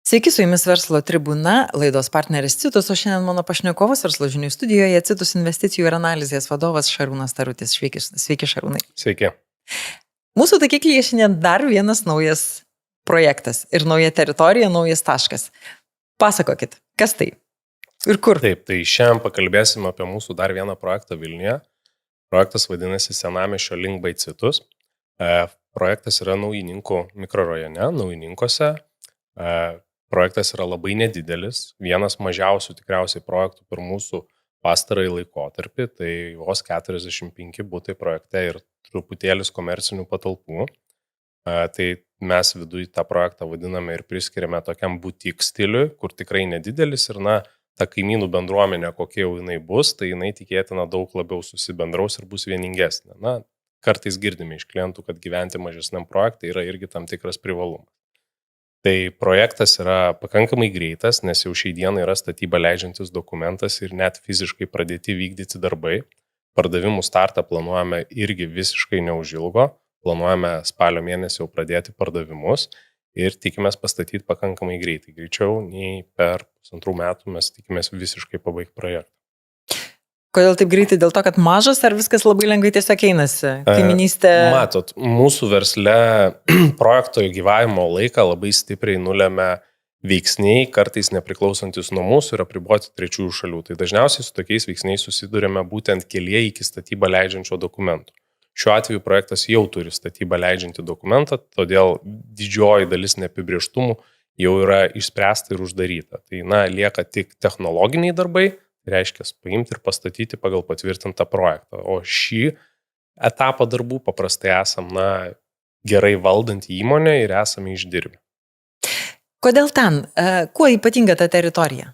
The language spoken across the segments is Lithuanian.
Sveiki, su jumis Verslo tribūna, laidos partneris Citus, o šiandien mano pašnekovas Verslo žinių studijoje Citus investicijų ir analizės vadovas Šarūnas Tarutis. Sveiki, Šarūnai. Sveiki. Mūsų taikiklyje šiandien dar vienas naujas projektas ir nauja teritorija, naujas taškas. Pasakokit, kas tai ir kur? Taip, tai šiandien pakalbėsim apie mūsų dar vieną projektą Vilniuje. Projektas vadinasi Senamiesčio Link by Citus. Projektas yra Naujininkų mikrorajone, Naujininkuose. Projektas yra labai nedidelis, vienas mažiausių tikriausiai projektų per mūsų pastarąjį laikotarpį, tai vos 45 butai projekte ir truputėlis komercinių patalpų. Tai mes viduje tą projektą vadiname ir priskiriame tokiam butik stiliui, kur tikrai nedidelis ir ta kaimynų bendruomenė, kokia jau jinai bus, tai jinai tikėtina daug labiau susibendraus ir bus vieningesnė. Kartais girdime iš klientų, kad gyventi mažesniam projektui yra irgi tam tikras privalumas. Tai projektas yra pakankamai greitas, nes jau šiai dienai yra statybą leidžiantis dokumentas ir net fiziškai pradėti vykdyti darbai. Pardavimų startą planuojame irgi visiškai neužilgo, planuojame spalio mėnesį jau pradėti pardavimus ir tikimės pastatyti pakankamai greitai. Greičiau nei per 2 metų mes tikimės visiškai pabaigti projektą. Kodėl taip greitai? Dėl to, kad mažas ar viskas labai lengvai tiesiog einasi? Kaiminystė... Matot, mūsų versle projekto gyvavimo laiką labai stipriai nulėmė veiksniai, kartais nepriklausantis nuo mūsų ir apriboti trečiųjų šalių. Tai dažniausiai su tokiais veiksniais susidurime būtent kelyje iki statybą leidžiančio dokumento. Šiuo atveju projektas jau turi statybą leidžiantį dokumentą, todėl didžioji dalis neapibrėžtumų jau yra išspręsta ir uždaryta. Tai lieka tik technologiniai darbai, reiškia paimti ir pastatyti pagal patvirtintą projektą. O šį etapą darbų paprastai esam gerai valdant įmonę ir esame išdirbę. Kodėl ten? Kuo ypatinga ta teritorija?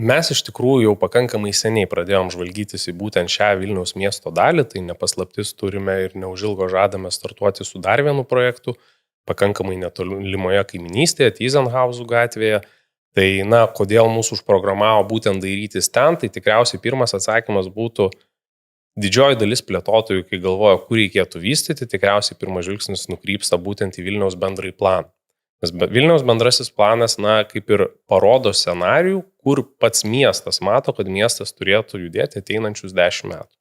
Mes iš tikrųjų jau pakankamai seniai pradėjom žvalgytis į būtent šią Vilniaus miesto dalį, tai nepaslaptis turime ir neužilgo žadame startuoti su dar vienu projektu, pakankamai netolimoje kaiminystėje, Tyzenhauzų gatvėje. Tai kodėl mūsų užprogramavo būtent dairytis ten, tai tikriausiai pirmas atsakymas būtų didžioji dalis plėtotojų, kai galvoja, kur reikėtų vystyti, tikriausiai pirmas žvilgsnis nukrypsta būtent į Vilniaus bendrąjį planą. Nes Vilniaus bendrasis planas, kaip ir parodo scenarijų, kur pats miestas mato, kad miestas turėtų judėti ateinančius 10 metų.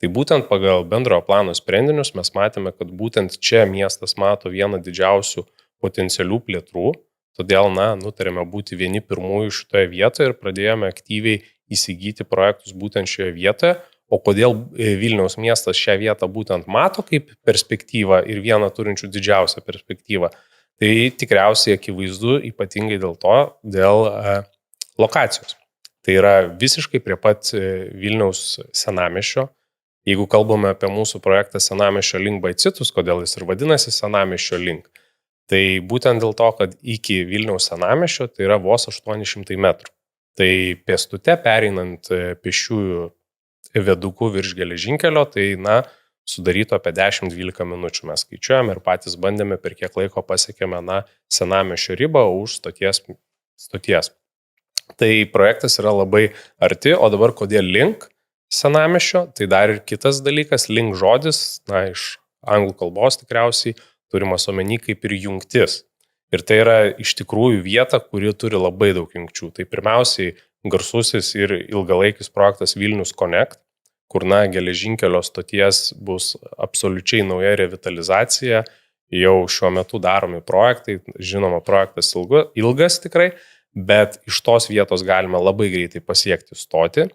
Tai būtent pagal bendrojo plano sprendinius mes matėme, kad būtent čia miestas mato vieną didžiausių potencialių plėtrų. Todėl, nutarėme būti vieni pirmųjų šitoje vietoje ir pradėjome aktyviai įsigyti projektus būtent šioje vietoje. O kodėl Vilniaus miestas šią vietą būtent mato kaip perspektyvą ir vieną turinčių didžiausią perspektyvą, tai tikriausiai akivaizdu ypatingai dėl lokacijos. Tai yra visiškai prie pat Vilniaus Senamiesčio. Jeigu kalbame apie mūsų projektą Senamiesčio Link by Citus, kodėl jis ir vadinasi Senamiesčio Link, tai būtent dėl to, kad iki Vilniaus Senamiesčio tai yra vos 800 metrų. Tai pėstute pereinant pėsčiųjų viaduku virš geležinkelio, tai sudarytų apie 10-12 minučių. Mes skaičiuojame ir patys bandėme, per kiek laiko pasiekėme Senamiesčio ribą už stoties. Tai projektas yra labai arti, o dabar kodėl Link Senamiesčio, tai dar ir kitas dalykas, Link žodis, iš anglų kalbos tikriausiai, turimas omeny kaip ir jungtis. Ir tai yra iš tikrųjų vieta, kuri turi labai daug jungčių. Tai pirmiausiai garsusis ir ilgalaikis projektas Vilnius Connect, kur geležinkelio stoties bus absoliučiai nauja revitalizacija. Jau šiuo metu daromi projektai, žinoma, projektas ilgas tikrai, bet iš tos vietos galime labai greitai pasiekti stotį.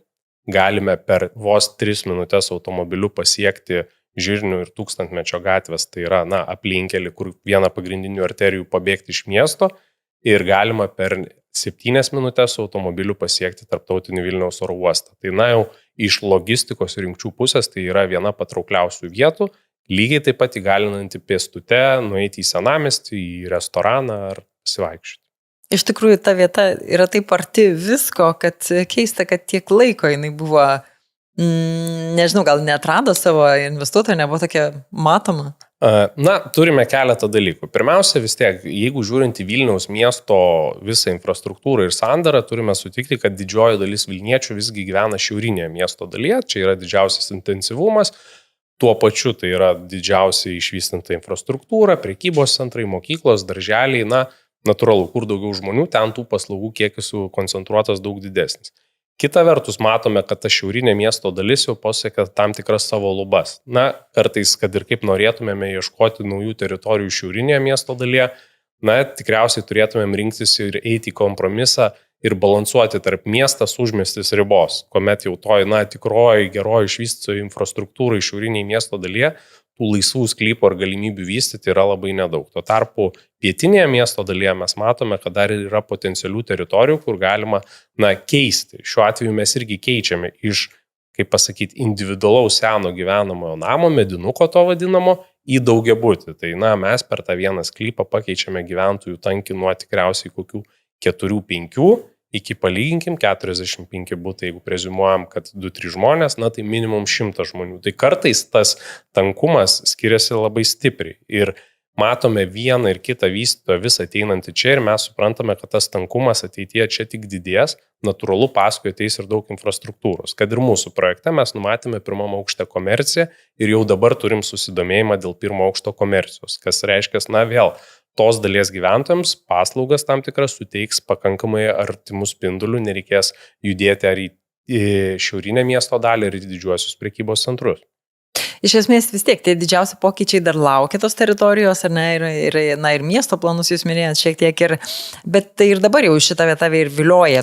Galime per vos 3 minutės automobiliu pasiekti Žirnių ir Tūkstantmečio gatvės, tai yra aplinkelį, kur vieną pagrindinių arterijų pabėgti iš miesto ir galima per 7 minutės automobiliu pasiekti tarptautinį Vilniaus oro uostą. Tai jau iš logistikos ir jungčių pusės tai yra viena patraukliausių vietų, lygiai taip pat įgalinanti pėstute nueiti į senamiestį, į restoraną ar pasivaikščioti. Iš tikrųjų, ta vieta yra taip arti visko, kad keista, kad tiek laiko jinai buvo... nežinau, gal neatrado savo investuotojo, nebuvo tokia matoma? Turime keletą dalykų. Pirmiausia, vis tiek, jeigu žiūrint į Vilniaus miesto visą infrastruktūrą ir sandarą, turime sutikti, kad didžioji dalis vilniečių visgi gyvena šiaurinėje miesto dalyje, čia yra didžiausias intensyvumas, tuo pačiu tai yra didžiausiai išvystinta infrastruktūra, prekybos centrai, mokyklos, darželiai, Natūralu, kur daugiau žmonių, ten tų paslaugų kiekis koncentruotas daug didesnis. Kita vertus, matome, kad ta šiaurinė miesto dalis jau pasiekia tam tikras savo lubas. Na, kartais, kad ir kaip norėtumėme ieškoti naujų teritorijų šiaurinėje miesto dalyje, na, tikriausiai turėtumėm rinktis ir eiti į kompromisą ir balansuoti tarp miestas užmiestis ribos, kuomet jau toj, na, tikroji, geroji išvystytoji infrastruktūrai šiaurinėje miesto dalyje tų laisvų sklypų ar galimybių vystyti yra labai nedaug. Tuo tarpu pietinėje miesto dalyje mes matome, kad dar yra potencialių teritorijų, kur galima, na, keisti. Šiuo atveju mes irgi keičiame iš, kaip pasakyti, individualaus seno gyvenamojo namo, medinuko to vadinamo, į daugiabutį. Tai, na, mes per tą vieną sklypą pakeičiame gyventojų tankį nuo tikriausiai kokių 4-5 iki, palyginkim, 45 būtai, jeigu preziumuojam, kad 2-3 žmonės, na tai minimum 100 žmonių. Tai kartais tas tankumas skiriasi labai stipriai ir matome vieną ir kitą vystytoją vis ateinantį čia ir mes suprantame, kad tas tankumas ateityje čia tik didės, natūralu paskui ateis ir daug infrastruktūros. Kad ir mūsų projekte mes numatėme pirmam aukšte komerciją ir jau dabar turim susidomėjimą dėl pirmo aukšto komercijos, kas reiškia, na vėl, tos dalies gyventojams paslaugas tam tikras suteiks pakankamai artimų spindulių, nereikės judėti ar į šiaurinę miesto dalį ir į didžiuosius prekybos centrus. Iš esmės vis tiek, tie didžiausi pokyčiai dar laukia tos teritorijos, ar ne, ir miesto planus jūs minėjot šiek tiek, bet tai ir dabar jau šitą vietą ir vilioja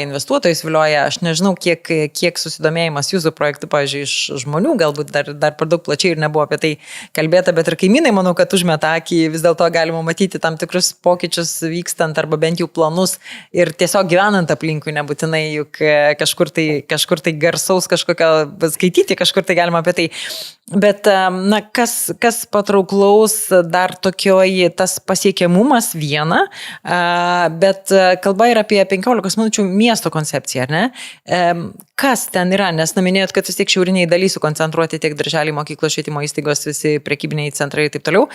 investuotojus, vilioja, aš nežinau, kiek susidomėjimas jūsų projektų, pavyzdžiui, iš žmonių, galbūt dar per daug plačiai ir nebuvo apie tai kalbėta, bet ir kaimynai, manau, kad užmeta akį, vis dėlto galima matyti tam tikrus pokyčius vykstant arba bent jau planus ir tiesiog gyvenant aplinkui, nebūtinai juk kažkur tai garsaus kažkokio skaityti, kažkur tai galima apie tai. Bet, na, kas patrauklaus dar tokioji tas pasiekiamumas viena, bet kalba yra apie 15 minučių miesto koncepciją, ar ne? Kas ten yra? Nes minėjot, kad vis tiek šiauriniai daly sukoncentruoti tiek darželiai, mokyklos, švietimo įstaigos, visi prekybiniai centrai ir taip toliau.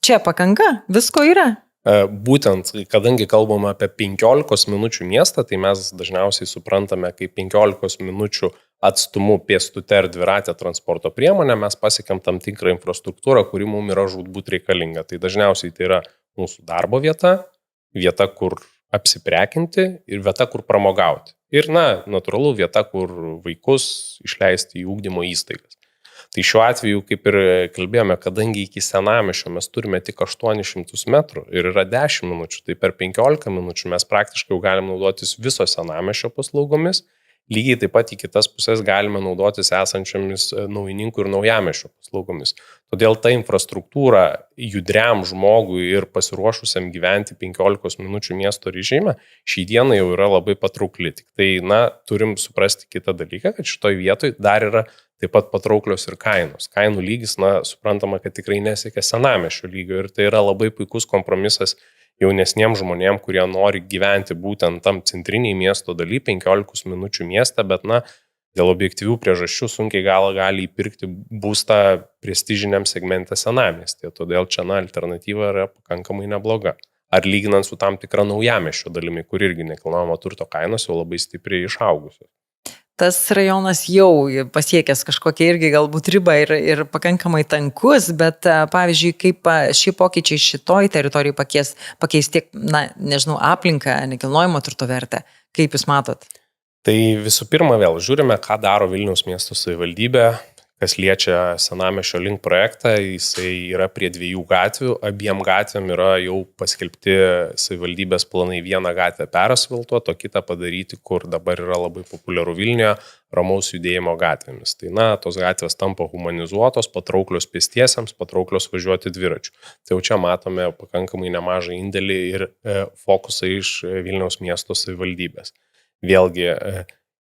Čia pakanka? Visko yra? Būtent, kadangi kalbame apie 15 minučių miestą, tai mes dažniausiai suprantame, kaip 15 minučių atstumu pėstute ir dviratė transporto priemonė, mes pasiekėm tam tikrą infrastruktūrą, kuri mums yra žūtbūt reikalinga. Tai dažniausiai tai yra mūsų darbo vieta, kur apsiprekinti ir vieta, kur pramogauti. Ir, na, natūralu, vieta, kur vaikus išleisti į ugdymo įstaigas. Tai šiuo atveju, kaip ir kalbėjome, kadangi iki senamiesčio mes turime tik 800 metrų ir yra 10 minučių, tai per 15 minučių mes praktiškai jau galime naudotis viso senamiesčio paslaugomis, lygiai taip pat į kitas pusės galime naudotis esančiomis naujininkų ir naujamiesčio paslaugomis. Todėl ta infrastruktūra judriam žmogui ir pasiruošusiam gyventi 15 minučių miesto režime šį dieną jau yra labai patraukli. Tik tai, na, turim suprasti kitą dalyką, kad šitoj vietoj dar yra taip pat patrauklios ir kainos. Kainų lygis, na, suprantama, kad tikrai nesiekia senamiesčio lygio ir tai yra labai puikus kompromisas jaunesniems žmonėms, kurie nori gyventi būtent tam centriniai miesto daly, 15 minučių mieste, bet, na, dėl objektyvių priežasčių sunkiai gali įpirkti būstą prestižiniam segmente senamiestėje. Todėl čia, na, alternatyva yra pakankamai nebloga. Ar lyginant su tam tikra naujamiesčio dalimi, kur irgi nekilnojamo turto kainos jau labai stipriai išaugusios. Tas rajonas jau pasiekęs kažkokią irgi galbūt ribą ir pakankamai tankus, bet pavyzdžiui, kaip šie pokyčiai šitoj teritorijai pakeis tiek, na, nežinau, aplinką, nekilnojamo turto vertę. Kaip jūs matot? Tai visų pirma vėl žiūrime, ką daro Vilniaus miesto savivaldybė, kas liečia senamiesčio link projektą, jisai yra prie 2 gatvių, abiem gatvėm yra jau paskelbti savivaldybės planai vieną gatvę perasfaltuoti, o kitą padaryti, kur dabar yra labai populiaru Vilniuje, ramaus judėjimo gatvėmis. Tai, na, tos gatvės tampa humanizuotos, patrauklios pėstiesiems, patrauklios važiuoti dviračiu. Tai jau čia matome pakankamai nemažą indėlį ir fokusą iš Vilniaus miesto savivaldybės. Vėlgi,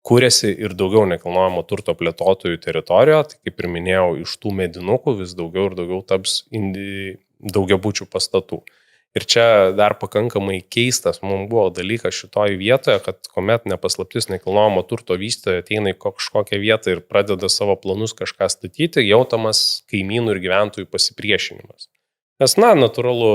kūrėsi ir daugiau nekilnojamo turto plėtotojų teritorijoje, tai kaip ir minėjau, iš tų medinukų vis daugiau ir daugiau taps daugiabučių pastatų. Ir čia dar pakankamai keistas mums buvo dalykas šitoje vietoje, kad kuomet nepaslaptis nekilnojamo turto vystytojai ateina į kažkokią vietą ir pradeda savo planus kažką statyti, jautamas kaimynų ir gyventojų pasipriešinimas. Nes, na, natūralu,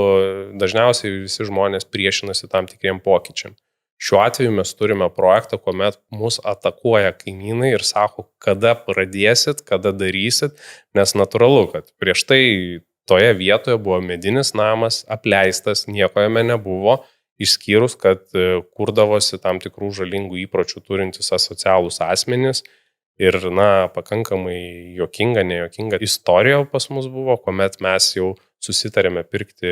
dažniausiai visi žmonės priešinasi tam tikriem pokyčiam. Šiuo atveju mes turime projektą, kuomet mus atakuoja kaimynai ir sako, kada pradėsit, kada darysit, nes natūralu, kad prieš tai toje vietoje buvo medinis namas, apleistas, nieko jame nebuvo, išskyrus, kad kurdavosi tam tikrų žalingų įpročių turintis asocialūs asmenys. Ir, pakankamai juokinga, nejuokinga istorija pas mus buvo, kuomet mes jau susitarėme pirkti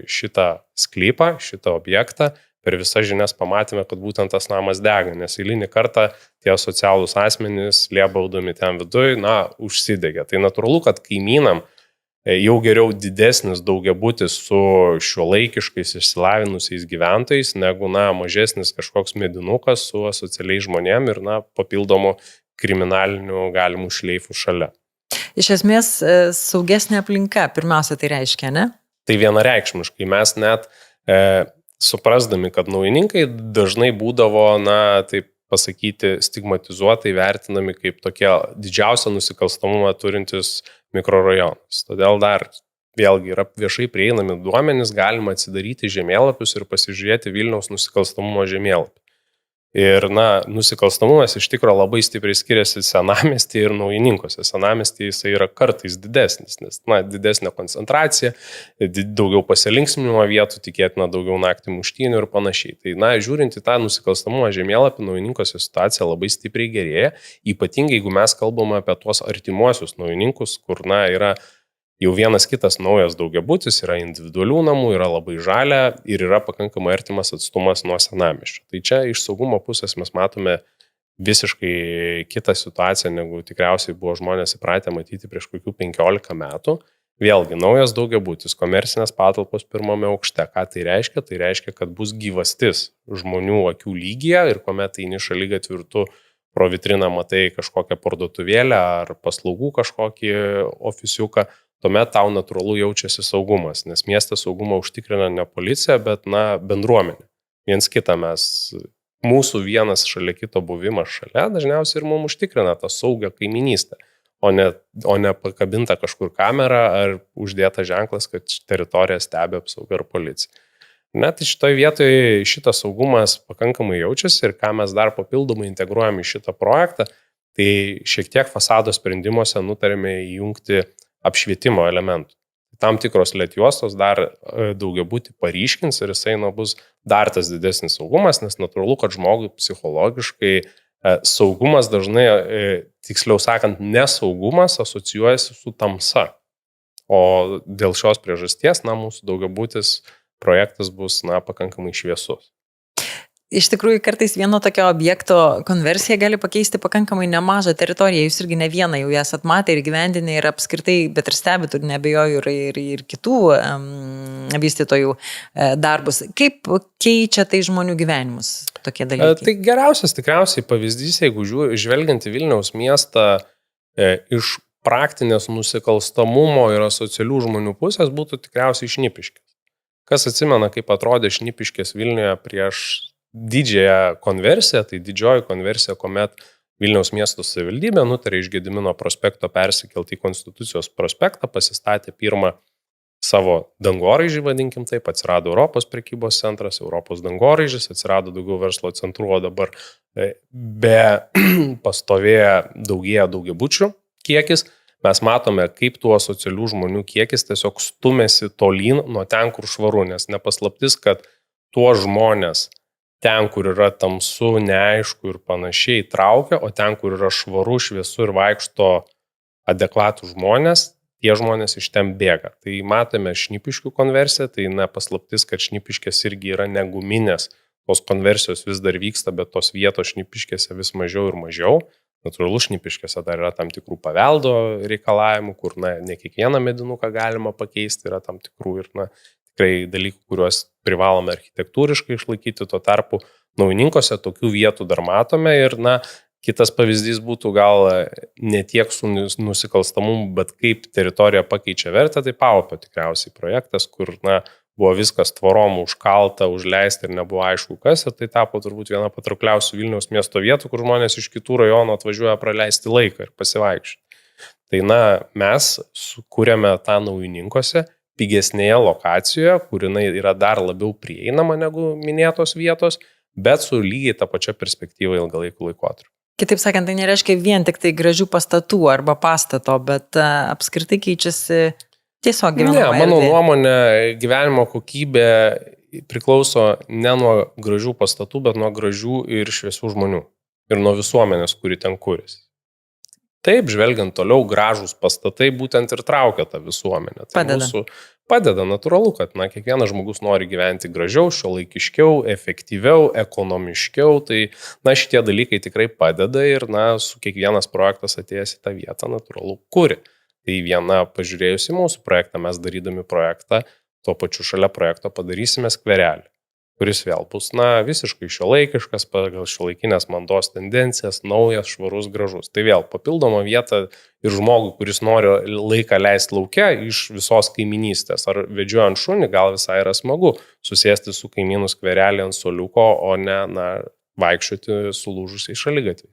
šitą sklypą, šitą objektą. Per visas žinias pamatėme, kad būtent tas namas dega, nes eilinį kartą tie asocialūs asmenys, liebaudami ten viduje, užsidegė. Tai natūralu, kad kaimynam jau geriau didesnis daugiabutis su šiuolaikiškais išsilavinusiais gyventojais, negu mažesnis kažkoks medinukas su asocialiais žmonėm ir papildomų kriminalinių galimų šleifų šalia. Iš esmės, saugesnė aplinka, pirmiausia, tai reiškia, ne? Tai vienareikšmiškai. Mes net suprasdami, kad naujininkai dažnai būdavo, taip pasakyti, stigmatizuotai vertinami kaip tokie didžiausią nusikalstamumą turintis mikrorajonas. Todėl dar vėlgi yra viešai prieinami duomenys, galima atsidaryti žemėlapius ir pasižiūrėti Vilniaus nusikalstamumo žemėlapį. Ir, nusikalstamumas iš tikrųjų labai stipriai skiriasi senamiestyje ir naujininkose. Senamiestyje jisai yra kartais didesnis, nes, didesnė koncentracija, daugiau pasilinksminimo vietų, tikėtina daugiau naktį muštynių ir panašiai. Tai, žiūrint į tą nusikalstamumo žemėlapį, naujininkose situacija labai stipriai gerėja, ypatingai jeigu mes kalbame apie tuos artimuosius naujininkus, kur, yra jau vienas kitas naujas daugiabutis, yra individualių namų, yra labai žalia ir yra pakankamai artimas atstumas nuo senamiesčio. Tai čia iš saugumo pusės mes matome visiškai kitą situaciją, negu tikriausiai buvo žmonės įpratę matyti prieš kokių 15 metų. Vėlgi, naujas daugiabutis, komercinės patalpos pirmame aukšte. Ką tai reiškia? Tai reiškia, kad bus gyvastis žmonių akių lygyje ir kuomet eini šaligatviu ir tu pro vitriną matai kažkokią parduotuvėlę ar paslaugų kažkokį ofisiuką, tuomet tau natūralu jaučiasi saugumas, nes mieste saugumą užtikrina ne policija, bet bendruomenė. Viens kitą mūsų vienas šalia kito buvimas šalia dažniausiai ir mums užtikrina tą saugą kaiminystę, o ne pakabinta kažkur kamera ar uždėta ženklas, kad teritoriją stebi apsauga ar policija. Net šitoje vietoje šitas saugumas pakankamai jaučiasi ir ką mes dar papildomai integruojame į šitą projektą, tai šiek tiek fasado sprendimuose nutarėme įjungti apšvietimo elementų. Tam tikros LED-juostos dar daugiabutį paryškins ir jisai bus dar tas didesnis saugumas, nes natūralu, kad žmogui psichologiškai saugumas dažnai, tiksliau sakant, nesaugumas asocijuojasi su tamsa. O dėl šios priežasties, mūsų daugiabutis projektas bus, pakankamai šviesus. Iš tikrųjų, kartais vieno tokio objekto konversija gali pakeisti pakankamai nemažą teritoriją. Jūs irgi ne vieną jau esat matę ir gyvendinę ir apskritai, bet ir stebit, ir nebejoju, ir kitų vystytojų darbus. Kaip keičia tai žmonių gyvenimus tokie dalykai? Tai geriausias tikriausiai pavyzdys, jeigu žvelgiant į Vilniaus miestą iš praktinės nusikalstamumo ir asocialių žmonių pusės, būtų tikriausiai Šnipiškės. Kas atsimena, kaip atrodė Šnipiškės Vilniuje prieš didžiąją konversiją, tai didžioji konversija, kuomet Vilniaus miesto savivaldybė nutarė iš Gedimino prospekto persikelti į Konstitucijos prospektą, pasistatė pirmą savo dangoraižį, vadinkim taip, atsirado Europos prekybos centras, Europos dangoraižis, atsirado daugiau verslo centrų, o dabar pastovėja daugėja daugiabučių kiekis. Mes matome, kaip tų asocialių žmonių kiekis tiesiog stumėsi tolyn nuo ten, kur švaru, nes nepaslaptis, kad tuo žmonės ten, kur yra tamsu, neaišku ir panašiai traukia, o ten, kur yra švaru, šviesu ir vaikšto adekvatų žmonės, tie žmonės iš ten bėga. Tai matome Šnipiškių konversiją, tai nepaslaptis, kad Šnipiškės irgi yra neguminės, tos konversijos vis dar vyksta, bet tos vietos Šnipiškėse vis mažiau ir mažiau. Natūralu, Šnipiškėse dar yra tam tikrų paveldo reikalavimų, kur ne kiekvieną medinuką galima pakeisti, yra tam tikrų ir tikrai dalykų, kuriuos privalome architektūriškai išlaikyti, tuo tarpu naujininkose tokių vietų dar matome ir kitas pavyzdys būtų gal ne tiek su nusikalstamumu, bet kaip teritorija pakeičia vertę, tai Paupio tikriausiai projektas, kur buvo viskas tvorom užkalta, užleista ir nebuvo aišku kas, ir tai tapo turbūt viena patraukliausių Vilniaus miesto vietų, kur žmonės iš kitų rajonų atvažiuoja praleisti laiką ir pasivaikščioti. Tai mes sukūrėme tą naujininkose pigesnėje lokacijoje, kur jinai yra dar labiau prieinama negu minėtos vietos, bet su lygiai tą pačią perspektyvą ilgalaikų laikotarpių. Kitaip sakant, tai nereiškia vien tik tai gražių pastatų arba pastato, bet apskritai keičiasi Tiesiog Ne, gyvenama mano erdvė. nuomonė, gyvenimo kokybė priklauso ne nuo gražių pastatų, bet nuo gražių ir šviesių žmonių. Ir nuo visuomenės, kuri ten kūrėsi. Taip, žvelgiant toliau, gražūs pastatai būtent ir traukia tą visuomenę. Tai Padeda. Padeda, natūralu, kad kiekvienas žmogus nori gyventi gražiau, šiuolaikiškiau, efektyviau, ekonomiškiau. Tai šitie dalykai tikrai padeda ir su kiekvienas projektas atėjęs į tą vietą, natūralu, kuri. Tai viena, pažiūrėjus į mūsų projektą, mes darydami projektą, tuo pačiu šalia projekto padarysime skverelį, kuris vėl bus visiškai šiuolaikiškas, pagal šiuolaikinės mados tendencijas, naujas, švarus, gražus. Tai vėl papildoma vieta ir žmogui, kuris nori laiką leisti lauke iš visos kaiminystės. Ar vedžiojant šunį, gal visai yra smagu susėsti su kaimynu skverelį ant suoliuko, o ne vaikščioti sulūžusiai šaligatviai.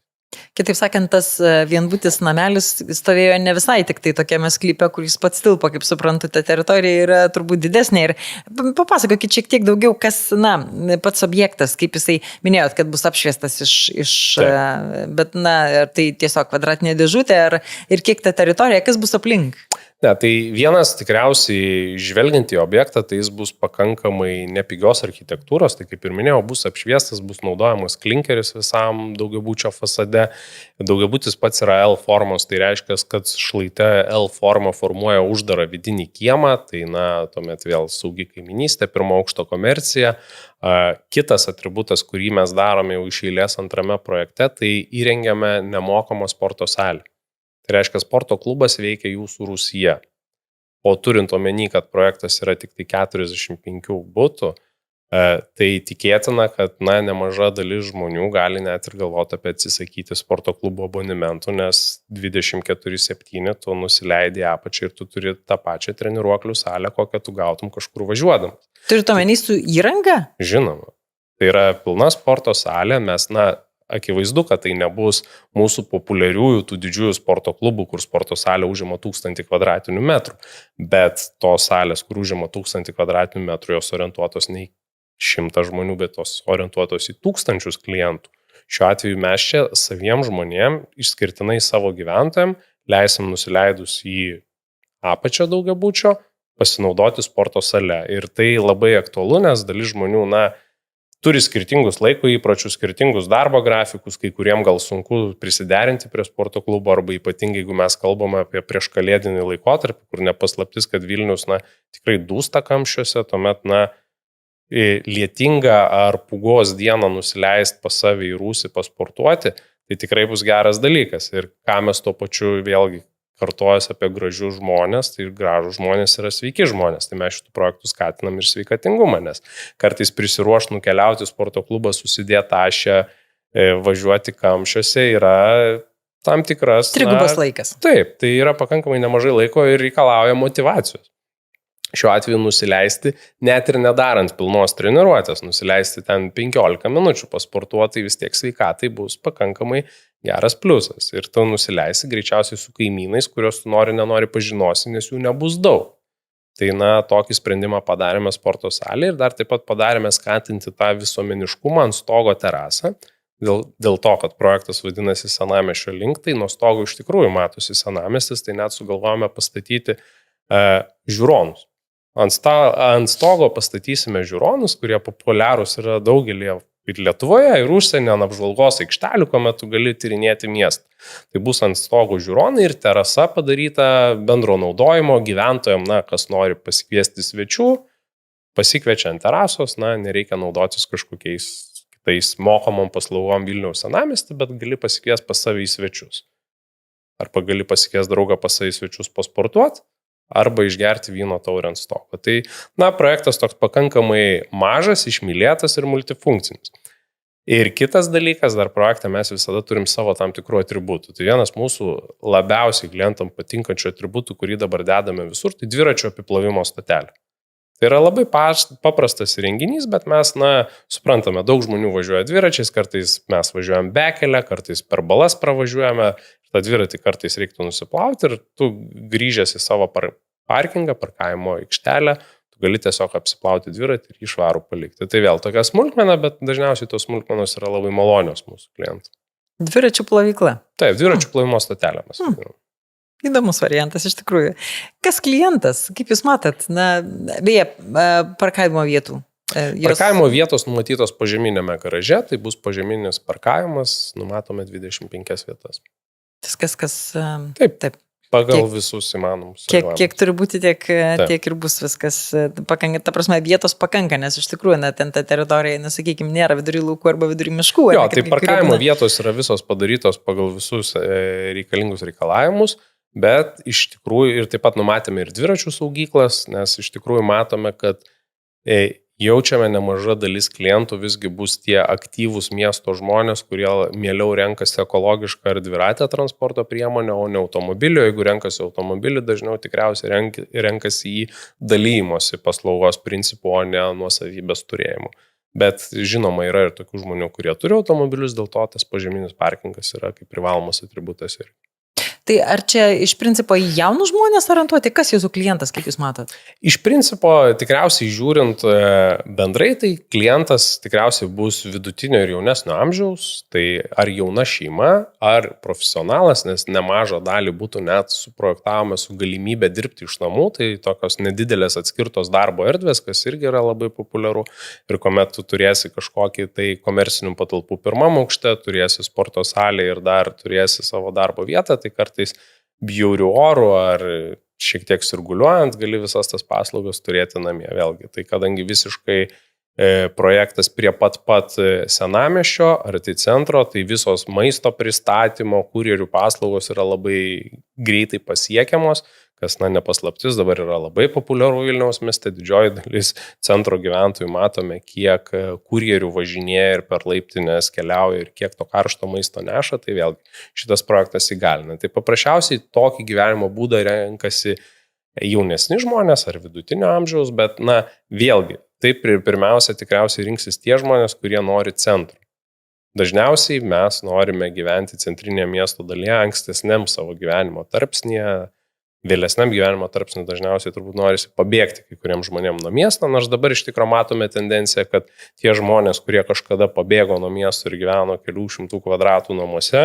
Kitaip sakant, tas vienbutis namelis stovėjo ne visai tik tai tokiame sklype, kuris pats tilpo, kaip suprantu, ta teritorija yra turbūt didesnė. Ir papasakokit šiek tiek daugiau, kas, pats objektas, kaip jisai minėjot, kad bus apšviestas bet, ar tai tiesiog kvadratinė dėžutė, ir kiek ta teritorija, kas bus aplink? Ne, tai vienas tikriausiai žvelgiant į objektą, tai jis bus pakankamai nepigios architektūros, tai kaip ir minėjau, bus apšviestas, bus naudojamas klinkeris visam daugiabučio fasade. Daugiabutis pats yra L formos, tai reiškia, kad šlaite L forma formuoja uždarą vidinį kiemą, tai tuomet vėl saugi kaiminystė, pirmo aukšto komercija. Kitas atributas, kurį mes darome jau iš eilės antrame projekte, tai įrengiame nemokamą sporto salę. Tai reiškia, sporto klubas veikia jūsų rūsyje. O turint omeny, kad projektas yra tik tai 45 butų, tai tikėtina, kad nemaža dalis žmonių gali net ir galvoti apie atsisakyti sporto klubo abonementų, nes 24/7 tu nusileidi apačią ir tu turi tą pačią treniruoklių salę, kokią tu gautum kažkur važiuodamas. Turite omeny su įranga? Žinoma. Tai yra pilna sporto salė, mes akivaizdu, kad tai nebus mūsų populiariųjų, tų didžiųjų sporto klubų, kur sporto salė užima 1000 kvadratinių metrų, bet tos salės, kur užima 1000 kvadratinių metrų, jos orientuotos ne į 100 žmonių, bet tos orientuotos į 1000 klientų. Šiuo atveju mes čia saviem žmonėm, išskirtinai savo gyventojam, leisim nusileidus į apačią daugiabučio pasinaudoti sporto sale. Ir tai labai aktualu, nes dalis žmonių, turi skirtingus laiko įpročius, skirtingus darbo grafikus, kai kuriem gal sunku prisiderinti prie sporto klubo, arba ypatingai, jeigu mes kalbame apie prieškalėdinį laikotarpį, kur nepaslaptis, kad Vilnius tikrai dūsta kamščiuose, tuomet lietingą ar pūgos dieną nusileisti pas savį į rūsį pasportuoti, tai tikrai bus geras dalykas. Ir ką mes tuo pačiu vėlgi kartojas apie gražius žmonės, tai gražus žmonės yra sveiki žmonės. Tai mes šitų projektų skatinam ir sveikatingumą, nes kartais prisiruošti nukeliauti į sporto klubą, susidėti tašę, važiuoti kamščiuose yra tam tikras... Trigubas laikas. Taip, tai yra pakankamai nemažai laiko ir reikalauja motyvacijos. Šiuo atveju nusileisti, net ir nedarant pilnos treniruotės, nusileisti ten 15 minučių pasportuoti, vis tiek sveikatai bus pakankamai geras pliusas. Ir tu nusileisi greičiausiai su kaimynais, kuriuos tu nenori pažinosi, nes jų nebus daug. Tai tokį sprendimą padarėme sporto salėje ir dar taip pat padarėme skatinti tą visuomeniškumą ant stogo terasą. Dėl to, kad projektas vadinasi Senamiesčio link, tai nuo stogo iš tikrųjų matosi senamiestis, tai net sugalvojame pastatyti žiūronus. Ant stogo pastatysime žiūronus, kurie populiarūs yra daugelį ir Lietuvoje, ir užsienio ant apžvalgos aikštelių, kuomet tu gali tyrinėti miestą. Tai bus ant stogo žiūronai ir terasa padaryta bendro naudojimo gyventojams, kas nori pasikviesti svečių, pasikviečia ant terasos, nereikia naudotis kažkokiais kitais mokamom paslaugom Vilniaus senamiestį, bet gali pasikviesti pas savį į svečius. Arba gali pasikviesti draugą pas savį į svečius pasportuoti, arba išgerti vyno taurę ant stogo. Tai, projektas toks pakankamai mažas, išmylėtas ir multifunkcinis. Ir kitas dalykas, dar projekte mes visada turim savo tam tikrų atributų. Tai vienas mūsų labiausiai klientam patinkančių atributų, kurį dabar dedame visur, tai dviračio apiplovimo stotelė. Tai yra labai paprastas įrenginys, bet mes, suprantame, daug žmonių važiuoja dviračiais, kartais mes važiuojam bekelę, kartais per balas pravažiuojame, tą dviratį kartais reiktų nusiplauti ir tu grįžęs į savo parkingą, parkavimo aikštelę, tu gali tiesiog apsiplauti dviratį ir jį švarų palikti. Tai vėl tokia smulkmena, bet dažniausiai tos smulkmenos yra labai malonios mūsų klientų. Dviračių plovykla. Taip, dviračių plovimo stotelė mes vadiname. Įdomus variantas iš tikrųjų. Kas klientas, kaip jūs matot, na, beje, parkavimo vietų? Parkavimo vietos numatytos požeminėme garaže, tai bus požeminis parkavimas, numatome 25 vietas. Kas. Taip. Pagal visus įmanomus. Kiek turi būti, tiek ir bus viskas. Pakanka, ta prasme, vietos pakanka, nes iš tikrųjų, ten ta teritorija, nesakykime, nėra vidury laukų arba vidury miškų. Jo, tai parkavimo vietos yra visos padarytos pagal visus reikalingus reikalavimus, bet iš tikrųjų ir taip pat numatėme ir dviračių saugyklas, nes iš tikrųjų matome, kad jaučiame nemaža dalis klientų visgi bus tie aktyvūs miesto žmonės, kurie mieliau renkasi ekologišką ar dviratę transporto priemonę, o ne automobilio. Jeigu renkasi automobilį, dažniau tikriausiai renkasi į dalymosi paslaugos principų, o ne nuosavybės turėjimų. Bet žinoma, yra ir tokių žmonių, kurie turi automobilius, dėl to tas požeminis parkingas yra kaip privalomas atributas ir. Tai ar čia iš principo jaunus žmonės orientuoti? Kas jūsų klientas, kaip jūs matot? Iš principo, tikriausiai žiūrint bendrai, tai klientas tikriausiai bus vidutinio ir jaunesnio amžiaus, tai ar jauna šeima, ar profesionalas, nes nemažą dalį būtų net suprojektavome su galimybė dirbti iš namų, tai tokios nedidelės atskirtos darbo erdvės, kas irgi yra labai populiaru. Ir kuomet tu turėsi kažkokį tai komercinių patalpų pirmam aukšte, turėsi sporto salę ir dar turėsi savo darbo vietą, tai kartais bjaurių orų ar šiek tiek sirguliuojant gali visas tas paslaugas turėti namie vėlgi. Tai kadangi visiškai projektas prie pat senamiesčio, arti centro, tai visos maisto pristatymo, kurjerių paslaugos yra labai greitai pasiekiamos, kas, nepaslaptis, dabar yra labai populiaru Vilniaus mieste, didžioji dalis centro gyventojų matome, kiek kurjerių važinėja ir per laiptinės keliauja ir kiek to karšto maisto neša, tai vėlgi šitas projektas įgalina. Tai paprasčiausiai tokį gyvenimo būdą renkasi jaunesni žmonės ar vidutinio amžiaus, bet, vėlgi, taip pirmiausia tikriausiai rinksis tie žmonės, kurie nori centro. Dažniausiai mes norime gyventi centrinėje miesto dalyje, ankstesniam savo gyvenimo tarpsnyje, vėlesniam gyvenimo tarpsniui dažniausiai turbūt norisi pabėgti kai kuriems žmonėms nuo miesto, nors dabar iš tikrųjų matome tendenciją, kad tie žmonės, kurie kažkada pabėgo nuo miesto ir gyveno kelių šimtų kvadratų namuose,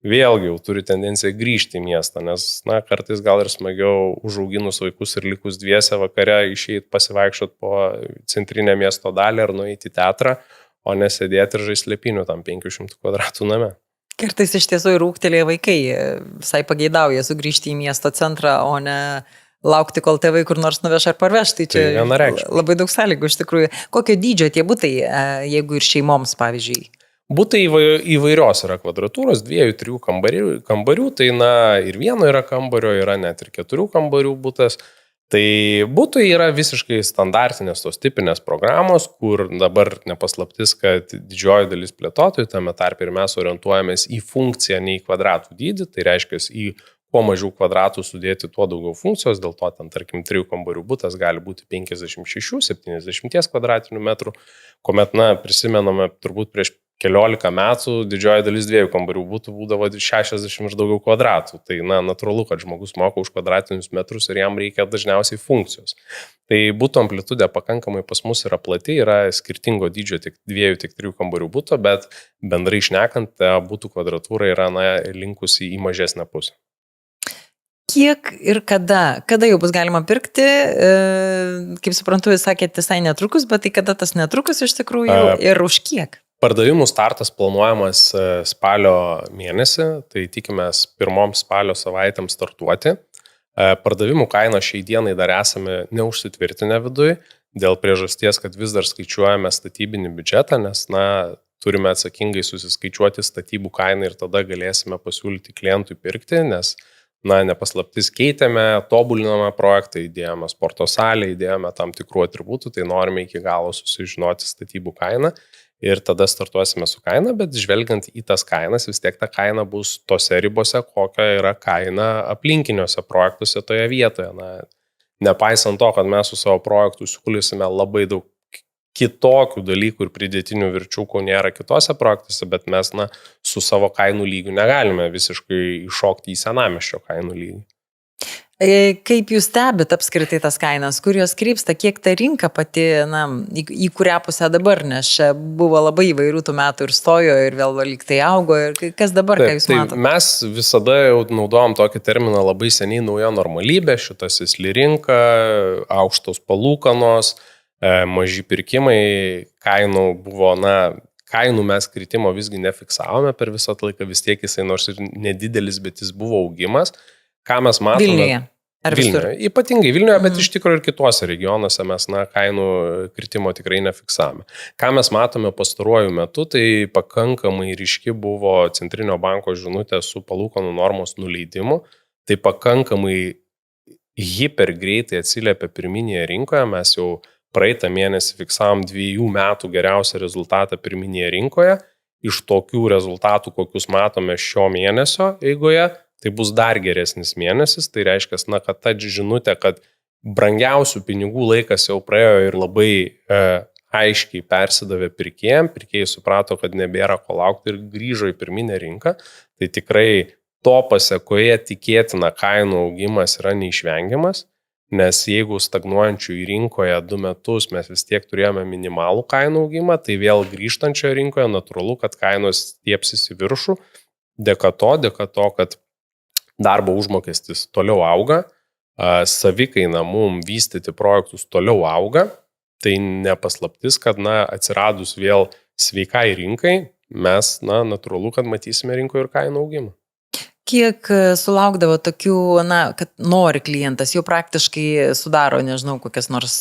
vėlgi jau turi tendenciją grįžti į miestą, nes kartais gal ir smagiau užauginus vaikus ir likus dviese vakare išeiti pasivaikščioti po centrinę miesto dalį ar nueiti į teatrą, o nesėdėti ir žaisti lepinių tam 500 kvadratų name. Kartais iš tiesų ir ūgtelėję vaikai visai pageidauja sugrįžti į miesto centrą, o ne laukti, kol tėvai kur nors nuveš ar parveš. Tai čia labai daug sąlygų iš tikrųjų. Kokio dydžio tie butai, jeigu ir šeimoms, pavyzdžiui? Butai įvairios yra kvadratūros, 2-3 kambarių, tai ir vieno yra kambario, yra net ir 4 kambarių butas. Tai butai yra visiškai standartinės tos tipinės programos, kur dabar nepaslaptis, kad didžioji dalis plėtotojų, tame tarpe ir mes orientuojamės į funkciją, ne į kvadratų dydį, tai reiškia į kuo mažiau kvadratų sudėti, tuo daugiau funkcijos, dėl to ten, tarkim, 3 kambarių butas gali būti 56-70 kvadratinių metrų, kuomet, prisimename turbūt prieš keliolika metų didžioji dalis 2 kambarių būdavo 60 ir daugiau kvadratų. Tai natūralu, kad žmogus moka už kvadratinius metrus ir jam reikia dažniausiai funkcijos. Tai būtų amplitudė pakankamai pas mus yra plati, yra skirtingo dydžio tiek 2, tiek 3 kambarių būto, bet bendrai šnekant, būtų kvadratūra yra linkusi į mažesnę pusę. Kiek ir kada jau bus galima pirkti, kaip suprantu, jūs sakėte visai netrukus, bet tai kada tas netrukus iš tikrųjų ir už kiek? Pardavimų startas planuojamas spalio mėnesį, tai tikimės 1 spalio savaitėm startuoti. Pardavimų kainą šiai dienai dar esame neužsitvirtinę viduje, dėl priežasties, kad vis dar skaičiuojame statybinį biudžetą, nes turime atsakingai susiskaičiuoti statybų kainą ir tada galėsime pasiūlyti klientui pirkti, nes nepaslaptis keitėme, tobulinome projektą, įdėjome sporto salę, įdėjome tam tikrų atributų, tai norime iki galo susižinoti statybų kainą. Ir tada startuosime su kaina, bet žvelgiant į tas kainas, vis tiek ta kaina bus tose ribose, kokia yra kaina aplinkiniuose projektuose toje vietoje. Nepaisant to, kad mes su savo projektu siūlysime labai daug kitokių dalykų ir pridėtinių verčių, ko nėra kitose projektuose, bet mes su savo kainų lygiu negalime visiškai iššokti į senamiesčio kainų lygį. Kaip jūs stebit apskritai tas kainas, kur jos krypsta, kiek ta rinka pati, į kurią pusę dabar, nes čia buvo labai įvairių tų metų ir stojo, ir vėl lyg tai augo, ir kas dabar, ką jūs matote? Mes visada jau naudojam tokį terminą labai seniai nauja normalybė, šitas įsli rinka, aukštos palūkanos, maži pirkimai, kainų buvo, kainų mes kritimo visgi nefiksavome per visą laiką, vis tiek jisai nors ir nedidelis, bet jis buvo augimas. Ką mes matome? Vilniuje. Ar visur? Vilniuje. Ypatingai Vilniuje, bet iš tikrųjų ir kituose regionuose mes kainų kritimo tikrai nefiksavome. Ką mes matome pastaruoju metu, tai pakankamai ryški buvo Centrinio banko žinutė su palūkanų normos nuleidimu. Tai pakankamai hipergreitai atsiliepia pirminėje rinkoje. Mes jau praeitą mėnesį fiksavom 2 metų geriausią rezultatą pirminėje rinkoje. Iš tokių rezultatų, kokius matome šio mėnesio eigoje, tai bus dar geresnis mėnesis, tai reiškia, kad ta žinutė, kad brangiausių pinigų laikas jau praėjo ir labai aiškiai persidavė pirkėjai suprato, kad nebėra ko laukti ir grįžo į pirminę rinką, tai tikrai to pasekoje tikėtina kainų augimas yra neišvengiamas, nes jeigu stagnuojančių į rinkoje 2 metus mes vis tiek turėjome minimalų kainų augimą, tai vėl grįžtančioje rinkoje natūralu, kad kainos stiepsis į viršų, dėka to, kad darbo užmokestis toliau auga, savikaina mum vystyti projektus toliau auga, tai nepaslaptis, kad atsiradus vėl sveikai rinkai, mes natūralu, kad matysime rinkoje ir kainų augimą. Kiek sulaukdavo tokių, kad nori klientas, jau praktiškai sudaro, nežinau, kokias nors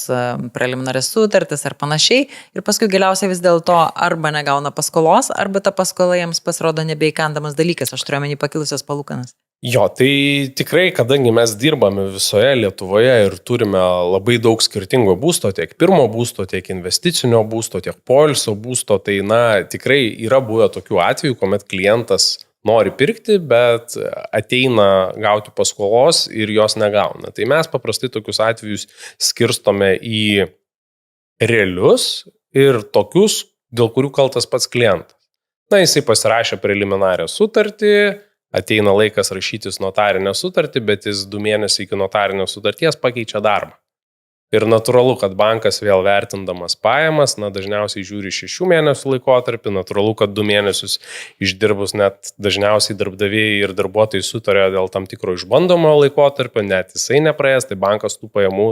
preliminarias sutartis ar panašiai, ir paskui galiausiai vis dėlto arba negauna paskolos, arba ta paskola jiems pasirodo nebeįkandamas dalykas, aš turiu omeny pakilusias palūkanas. Jo, tai tikrai, kadangi mes dirbame visoje Lietuvoje ir turime labai daug skirtingo būsto, tiek pirmo būsto, tiek investicinio būsto, tiek poilsio būsto, tai tikrai yra buvę tokių atvejų, kuomet klientas nori pirkti, bet ateina gauti paskolos ir jos negauna. Tai mes paprastai tokius atvejus skirstome į realius ir tokius, dėl kurių kaltas pats klientas. Jisai pasirašė preliminarią sutartį, ateina laikas rašytis notarinę sutartį, bet jis 2 mėnesiai iki notarinės sutarties pakeičia darbą. Ir natūralu, kad bankas vėl vertindamas pajamas, dažniausiai žiūri 6 mėnesių laikotarpį, natūralu, kad 2 mėnesius išdirbus net dažniausiai darbdaviai ir darbuotojai sutarė dėl tam tikro išbandomo laikotarpio, net jisai nepraėjęs, tai bankas tų pajamų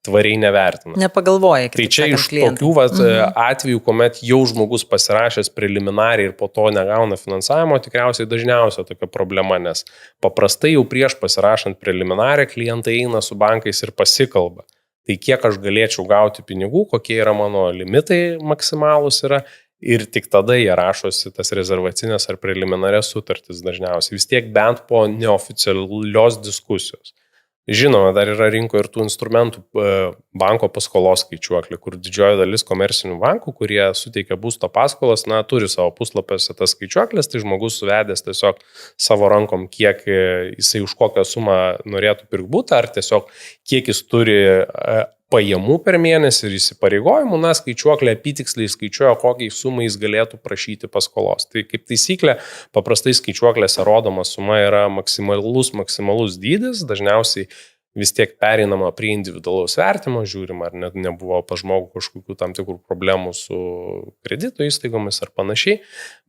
tvariai nevertina. Nepagalvoja, tai čia iš tokių atvejų, kuomet jau žmogus pasirašęs preliminariai ir po to negauna finansavimo, tikriausiai dažniausia tokia problema, nes paprastai jau prieš pasirašant preliminarią klientai eina su bankais ir pasikalba. Tai kiek aš galėčiau gauti pinigų, kokie yra mano limitai maksimalūs yra ir tik tada jie rašosi tas rezervacinės ar preliminarės sutartis dažniausiai. Vis tiek bent po neoficialios diskusijos. Žinoma, dar yra rinkoje ir tų instrumentų banko paskolos skaičiuoklė, kur didžioji dalis komercinių bankų, kurie suteikia būsto paskolas, turi savo puslapiuose tas skaičiuoklės, tai žmogus suvedęs tiesiog savo rankom, kiek jisai už kokią sumą norėtų pirkti būtą, ar tiesiog kiek jis turi pajamų per mėnesį ir įsipareigojimų, skaičiuoklė apytiksliai skaičiuoja, kokiai sumai jis galėtų prašyti paskolos. Tai kaip taisyklė, paprastai skaičiuoklėse rodoma suma yra maksimalus dydis, dažniausiai vis tiek pereinama prie individualaus vertimo, žiūrima, ar net nebuvo pas žmogų kažkokių tam tikrų problemų su kredito įstaigomis ar panašiai,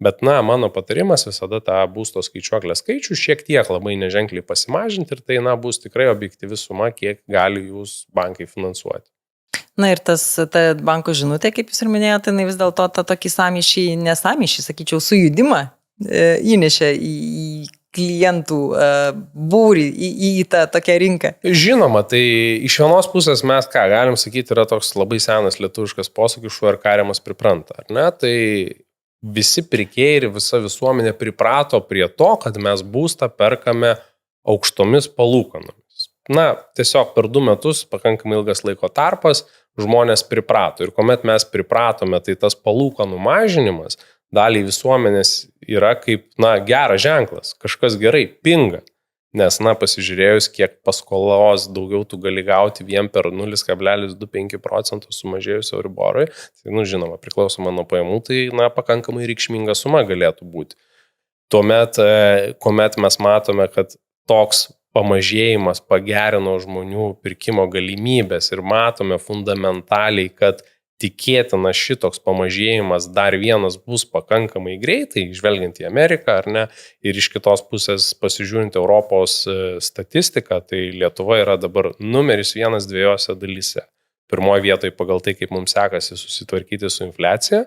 bet mano patarimas visada tą būsto skaičiuoklės skaičių šiek tiek labai neženkliai pasimažinti ir tai bus tikrai objektyvi suma, kiek gali jūs bankai finansuoti. Ir ta banko žinutė, kaip jūs ir minėjote, vis dėlto tą tokį nesamišį, sakyčiau, sujudimą įnešė į klientų būrį į tą tokią rinką. Žinoma, tai iš vienos pusės mes, galim sakyti, yra toks labai senas lietuviškas posakis, šuo ir kariamas pripranta, ar ne? Tai visi pirkėjai ir visa visuomenė priprato prie to, kad mes būstą perkame aukštomis palūkanomis. Tiesiog per 2 metus, pakankamai ilgas laiko tarpas, žmonės priprato. Ir kuomet mes pripratome, tai tas palūkanų mažinimas daliai visuomenės yra kaip, geras ženklas, kažkas gerai, pinga. Nes, pasižiūrėjus, kiek paskolos daugiau tu gali gauti vien per 0,25% sumažėjus Euriborui, tai, žinoma, priklausoma nuo pajamų, tai, pakankamai reikšminga suma galėtų būti. Tuomet, kuomet mes matome, kad toks pamažėjimas pagerino žmonių pirkimo galimybės ir matome fundamentaliai, kad tikėtina šitoks pamažėjimas dar vienas bus pakankamai greitai, žvelgiant į Ameriką, ar ne, ir iš kitos pusės pasižiūrint Europos statistiką, tai Lietuva yra dabar numeris 1 2 dalyse. Pirmoje vietoje pagal tai, kaip mums sekasi susitvarkyti su infliacija,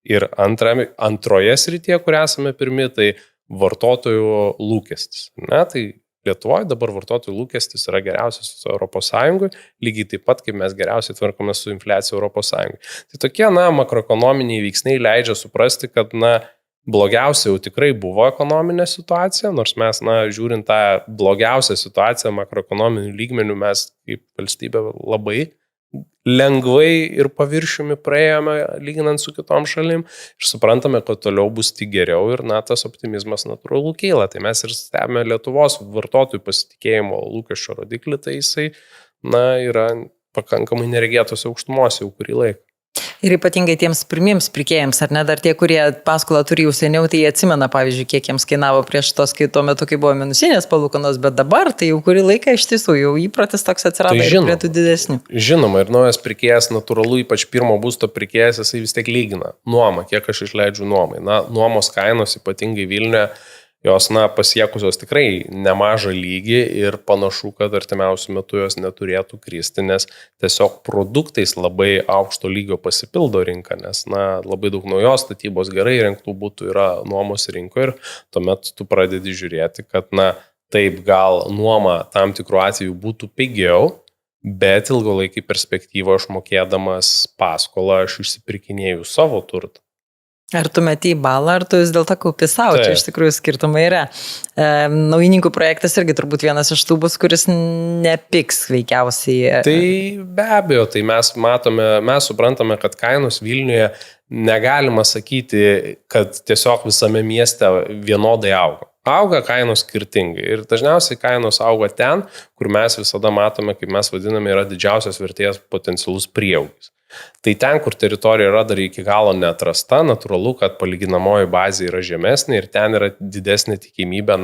ir antroje srityje, kur esame pirmi, tai vartotojų lūkestis. Ne, tai Lietuvoje dabar vartotojų lūkestis yra geriausias Europos Sąjungoje, lygiai taip pat, kaip mes geriausiai tvarkome su infliacija Europos Sąjungoje. Tai tokie, makroekonominiai veiksniai leidžia suprasti, kad, blogiausia jau tikrai buvo ekonominė situacija, nors mes, žiūrint tą blogiausią situaciją makroekonominių lygmenių, mes kaip valstybė labai lengvai ir paviršiumi praėjome, lyginant su kitom šalim, ir suprantame, kad toliau bus tik geriau ir, tas optimizmas natūralu kyla. Tai mes ir stebime Lietuvos vartotojų pasitikėjimo lūkesčio rodiklį, tai jisai, yra pakankamai neregėtose aukštumose jau kurį laiką. Ir ypatingai tiems pirmiems pirkėjams, ar ne, dar tie, kurie paskolą turi jau seniau, tai jie atsimena, pavyzdžiui, kiek jiems kainavo prieš tos, kai tuo metu, kai buvo minusinės palūkanos, bet dabar tai jau kurį laiką iš tiesų jau įpratis toks atsirado tai ir prie tų didesnių. Žinoma, ir naujas pirkėjas, natūralu, ypač pirmo būsto pirkėjas, jisai vis tiek lygina nuomą, kiek aš išleidžiu nuomai. Nuomos kainos, ypatingai Vilniuje, jos, pasiekusios tikrai nemažą lygį ir panašu, kad artimiausių metų jos neturėtų kristi, nes tiesiog produktais labai aukšto lygio pasipildo rinka, nes, labai daug naujos statybos gerai įrengtų būtų yra nuomos rinkoje ir tuomet tu pradedi žiūrėti, kad, taip gal nuoma tam tikrų atveju būtų pigiau, bet ilgalaikį perspektyvą aš mokėdamas paskolą aš išsipirkinėjau savo turtą. Ar tu meti į balą, ar tu vis dėlto kaupi savo, čia iš tikrųjų skirtumai yra. Naujininkų projektas irgi turbūt vienas iš tų bus, kuris nepiks veikiausiai. Tai be abejo, tai mes suprantame, kad kainos Vilniuje negalima sakyti, kad tiesiog visame mieste vienodai auga. Auga kainos skirtingai ir dažniausiai kainos auga ten, kur mes visada matome, kaip mes vadiname, yra didžiausias vertės potencialus prieaugis. Tai ten, kur teritorija yra dar iki galo neatrasta, natūralu, kad palyginamoji bazė yra žemesnė ir ten yra didesnė tikimybė,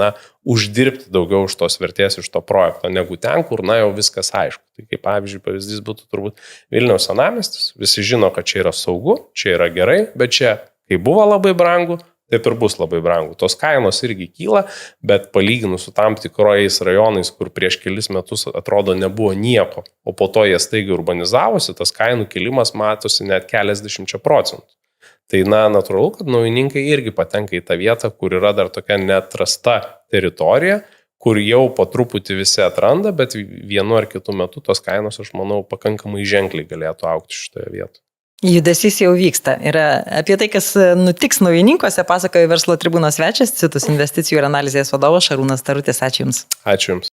uždirbti daugiau už tos vertės iš to projekto, negu ten, kur, jau viskas aišku. Tai kaip pavyzdžiui, pavyzdys būtų turbūt Vilniaus senamiestis. Visi žino, kad čia yra saugu, čia yra gerai, bet čia, kai buvo labai brangu, taip ir bus labai brangu. Tos kainos irgi kyla, bet palyginus su tam tikrojais rajonais, kur prieš kelis metus atrodo nebuvo nieko, o po to jie staigiai urbanizavosi, tas kainų kilimas matosi net keliasdešimčia procentų. Tai natūralu, kad naujininkai irgi patenka į tą vietą, kur yra dar tokia neatrasta teritorija, kur jau po truputį visi atranda, bet vienu ar kitu metu tos kainos, aš manau, pakankamai ženkliai galėtų augti šitoje vietoje. Judesys jau vyksta. Ir apie tai, kas nutiks naujininkuose, pasakoja Verslo tribūnos svečias, Citus investicijų ir analizės vadovas Šarūnas Tarutis. Ačiū Jums. Ačiū Jums.